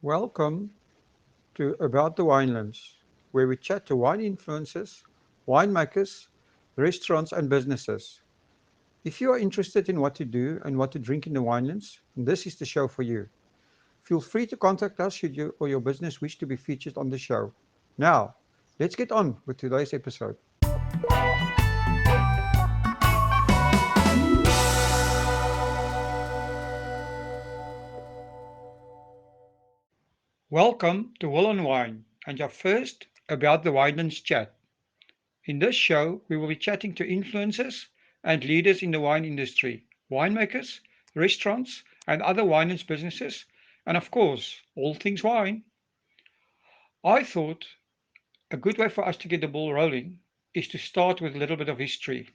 Welcome to About the Winelands, where we chat to wine influencers, winemakers, restaurants, and businesses. If you are interested in what to do and what to drink in the winelands, this is the show for you. Feel free to contact us should you or your business wish to be featured on the show. Now, let's get on with today's episode. Welcome to Will on Wine and your first About the Winelands chat. In this show, we will be chatting to influencers and leaders in the wine industry, winemakers, restaurants, and other winelands businesses, and of course, all things wine. I thought a good way for us to get the ball rolling is to start with a little bit of history.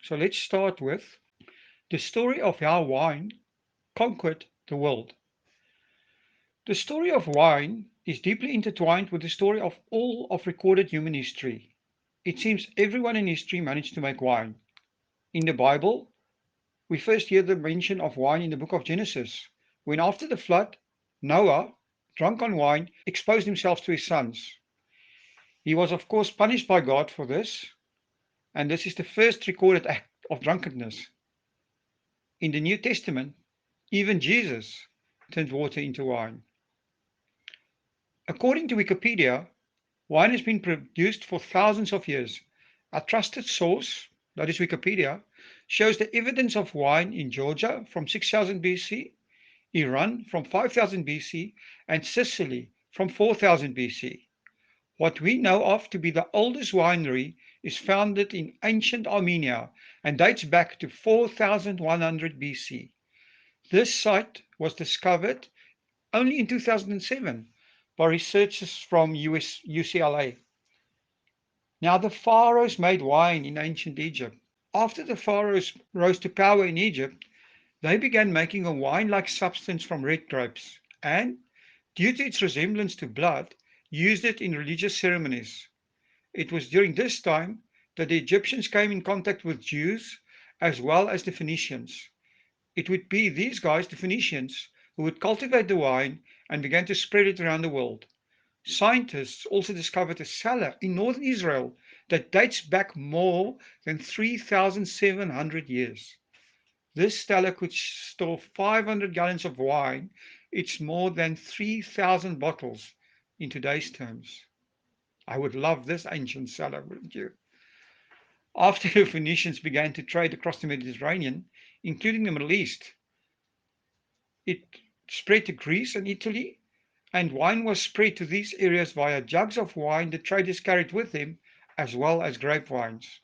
So let's start with the story of how wine conquered the world. The story of wine is deeply intertwined with the story of all of recorded human history. It seems everyone in history managed to make wine. In the Bible, we first hear the mention of wine in the book of Genesis, when after the flood, Noah, drunk on wine, exposed himself to his sons. He was, of course, punished by God for this, and this is the first recorded act of drunkenness. In the New Testament, even Jesus turned water into wine. According to Wikipedia, wine has been produced for thousands of years. A trusted source, that is Wikipedia, shows the evidence of wine in Georgia from 6000 BC, Iran from 5000 BC, and Sicily from 4000 BC. What we know of to be the oldest winery is founded in ancient Armenia and dates back to 4100 BC. This site was discovered only in 2007 by researchers from UCLA. Now, the pharaohs made wine in ancient Egypt. After the pharaohs rose to power in Egypt, they began making a wine like substance from red grapes and, due to its resemblance to blood, used it in religious ceremonies. It was during this time that the Egyptians came in contact with Jews as well as the Phoenicians. It would be these guys, the Phoenicians, who would cultivate the wine and began to spread it around the world. Scientists also discovered a cellar in northern Israel that dates back more than 3,700 years. This cellar could store 500 gallons of wine. It's more than 3,000 bottles in today's terms. I would love this ancient cellar, wouldn't you? After the Phoenicians began to trade across the Mediterranean, including the Middle East, it spread to Greece and Italy, and wine was spread to these areas via jugs of wine the traders carried with them, as well as grape wines.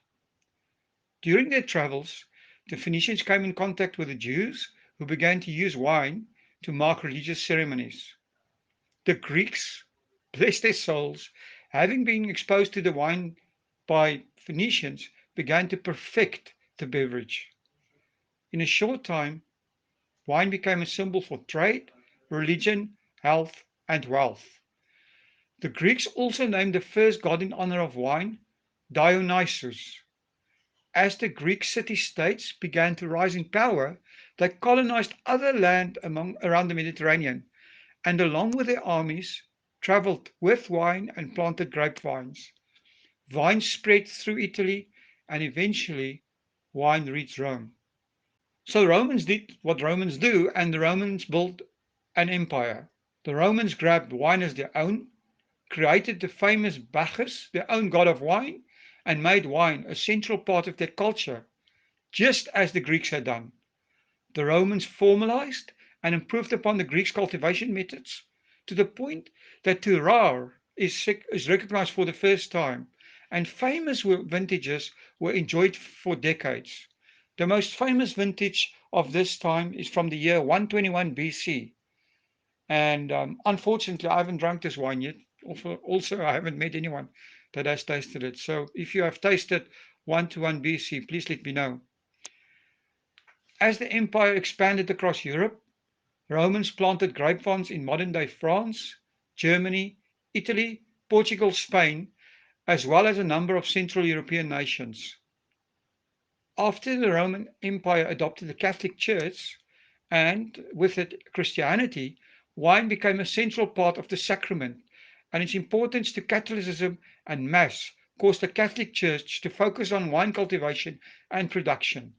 During their travels, the Phoenicians came in contact with the Jews, who began to use wine to mark religious ceremonies. The Greeks, bless their souls, having been exposed to the wine by Phoenicians, began to perfect the beverage. In a short time, wine became a symbol for trade, religion, health, and wealth. The Greeks also named the first god in honor of wine Dionysus. As the Greek city-states began to rise in power, they colonized other land around the Mediterranean, and along with their armies, traveled with wine and planted grapevines. Wine spread through Italy, and eventually wine reached Rome. So Romans did what Romans do, and the Romans built an empire. The Romans grabbed wine as their own, created the famous Bacchus, their own god of wine, and made wine a central part of their culture, just as the Greeks had done. The Romans formalized and improved upon the Greeks' cultivation methods to the point that terroir is recognized for the first time, and famous vintages were enjoyed for decades. The most famous vintage of this time is from the year 121 BC. And unfortunately, I haven't drunk this wine yet. Also, I haven't met anyone that has tasted it. So if you have tasted 121 BC, please let me know. As the empire expanded across Europe, Romans planted grapevines in modern-day France, Germany, Italy, Portugal, Spain, as well as a number of Central European nations. After the Roman Empire adopted the Catholic Church, and with it Christianity, Wine became a central part of the sacrament, and its importance to Catholicism and Mass caused the Catholic Church to focus on wine cultivation and production.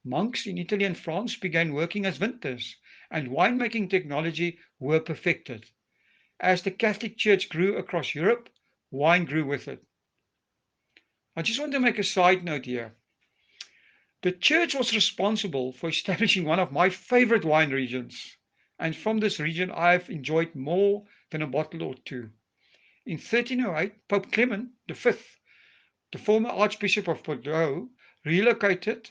Monks in Italy and France began working as vintners, and winemaking technology were perfected. As the Catholic Church grew across Europe, wine grew with it. I just want to make a side note here. The church was responsible for establishing one of my favorite wine regions, and from this region I have enjoyed more than a bottle or two. In 1308, Pope Clement V, the former Archbishop of Bordeaux, relocated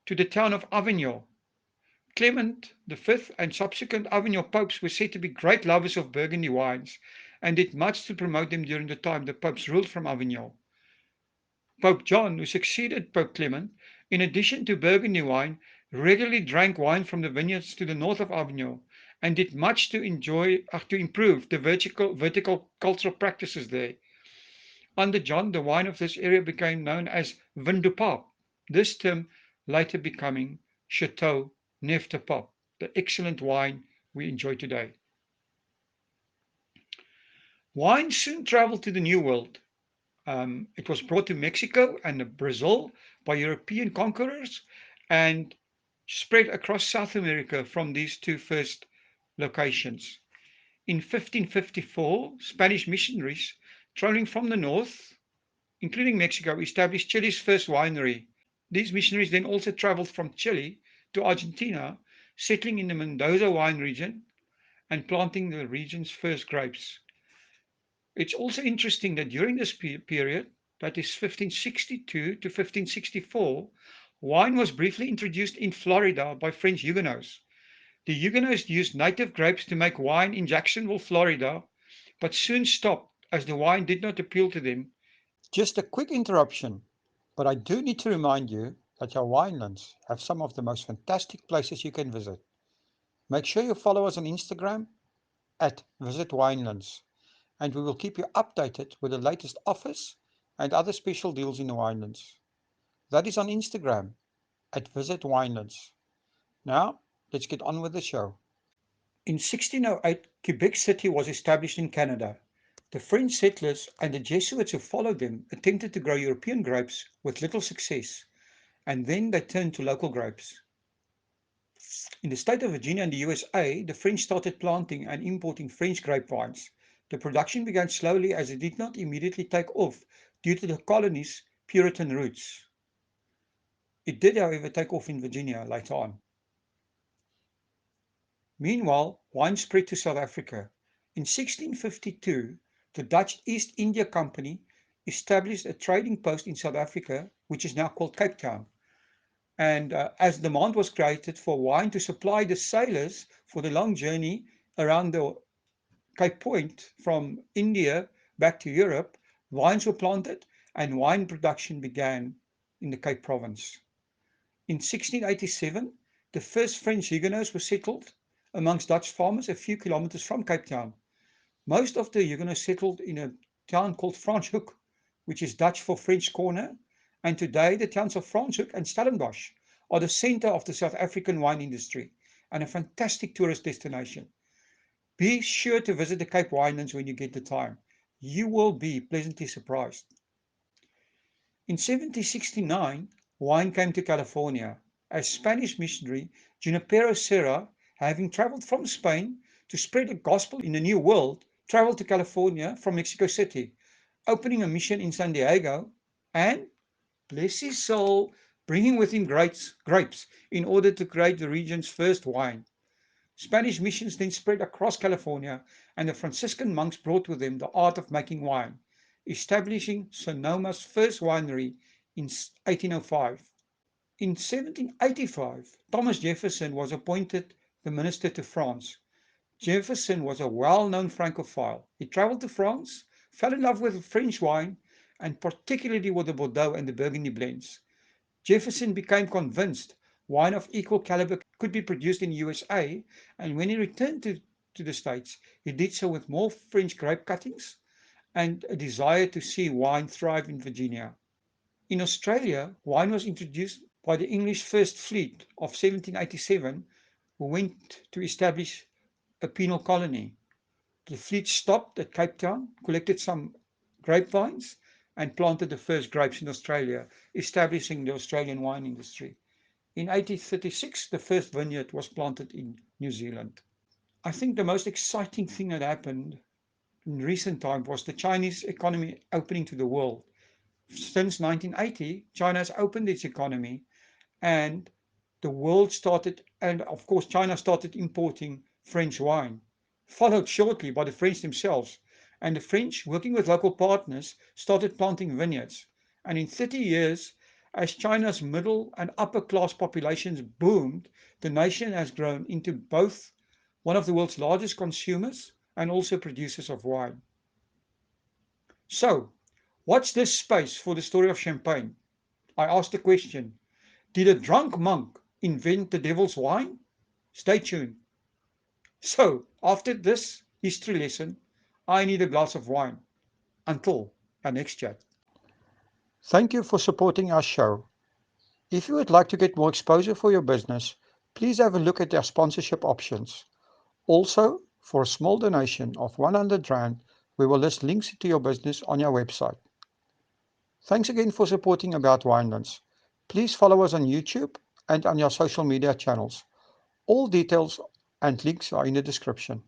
to the town of Avignon. Clement V and subsequent Avignon popes were said to be great lovers of Burgundy wines and did much to promote them during the time the popes ruled from Avignon. Pope John, who succeeded Pope Clement, in addition to Burgundy wine, regularly drank wine from the vineyards to the north of Avignon and did much to improve the vertical cultural practices there. Under John, the wine of this area became known as vin du pape, this term later becoming Chateau Neuf de Pape, the excellent wine we enjoy today. Wine soon traveled to the New World. It was brought to Mexico and Brazil by European conquerors and spread across South America from these two first locations. In 1554, Spanish missionaries traveling from the north, including Mexico, established Chile's first winery. These missionaries then also traveled from Chile to Argentina, settling in the Mendoza wine region and planting the region's first grapes. It's also interesting that during this period, that is 1562 to 1564, wine was briefly introduced in Florida by French Huguenots. The Huguenots used native grapes to make wine in Jacksonville, Florida, but soon stopped as the wine did not appeal to them. Just a quick interruption, but I do need to remind you that our winelands have some of the most fantastic places you can visit. Make sure you follow us on Instagram at Visit Winelands, and we will keep you updated with the latest offers and other special deals in the winelands. That is on Instagram at Visit Winelands. Now, let's get on with the show. In 1608, Quebec City was established in Canada. The French settlers and the Jesuits who followed them attempted to grow European grapes with little success, and then they turned to local grapes. In the state of Virginia in the USA, the French started planting and importing French grapevines. The production began slowly as it did not immediately take off due to the colony's Puritan roots. It did, however, take off in Virginia later on. Meanwhile, wine spread to South Africa. In 1652, the Dutch East India Company established a trading post in South Africa, which is now called Cape Town. And as demand was created for wine to supply the sailors for the long journey around the Cape Point from India back to Europe, vines were planted and wine production began in the Cape Province. In 1687, the first French Huguenots were settled amongst Dutch farmers a few kilometers from Cape Town. Most of the Huguenots settled in a town called Franschhoek, which is Dutch for French corner, and today the towns of Franschhoek and Stellenbosch are the center of the South African wine industry and a fantastic tourist destination. Be sure to visit the Cape Winelands when you get the time. You will be pleasantly surprised. In 1769, wine came to California. A Spanish missionary, Junipero Serra, having traveled from Spain to spread the gospel in the New World, traveled to California from Mexico City, opening a mission in San Diego and, bless his soul, bringing with him grapes in order to create the region's first wine. Spanish missions then spread across California, and the Franciscan monks brought with them the art of making wine, establishing Sonoma's first winery in 1805. In 1785, Thomas Jefferson was appointed the minister to France. Jefferson was a well-known Francophile. He traveled to France, fell in love with French wine, and particularly with the Bordeaux and the Burgundy blends. Jefferson became convinced wine of equal caliber could be produced in the USA, and when he returned to the States, he did so with more French grape cuttings and a desire to see wine thrive in Virginia. In Australia, wine was introduced by the English First Fleet of 1787, who went to establish a penal colony. The fleet stopped at Cape Town, collected some grapevines, and planted the first grapes in Australia, establishing the Australian wine industry. In 1836, the first vineyard was planted in New Zealand. I think the most exciting thing that happened in recent time was the Chinese economy opening to the world. Since 1980, China has opened its economy, and the world started, and of course, China started importing French wine, followed shortly by the French themselves. And the French, working with local partners, started planting vineyards. And in 30 years, as China's middle and upper class populations boomed, the nation has grown into both one of the world's largest consumers and also producers of wine. So, watch this space for the story of champagne. I asked the question: did a drunk monk invent the devil's wine? Stay tuned. So, after this history lesson, I need a glass of wine. Until our next chat. Thank you for supporting our show. If you would like to get more exposure for your business, please have a look at our sponsorship options. Also, for a small donation of 100 Rand, we will list links to your business on our website. Thanks again for supporting About Winelands. Please follow us on YouTube and on your social media channels. All details and links are in the description.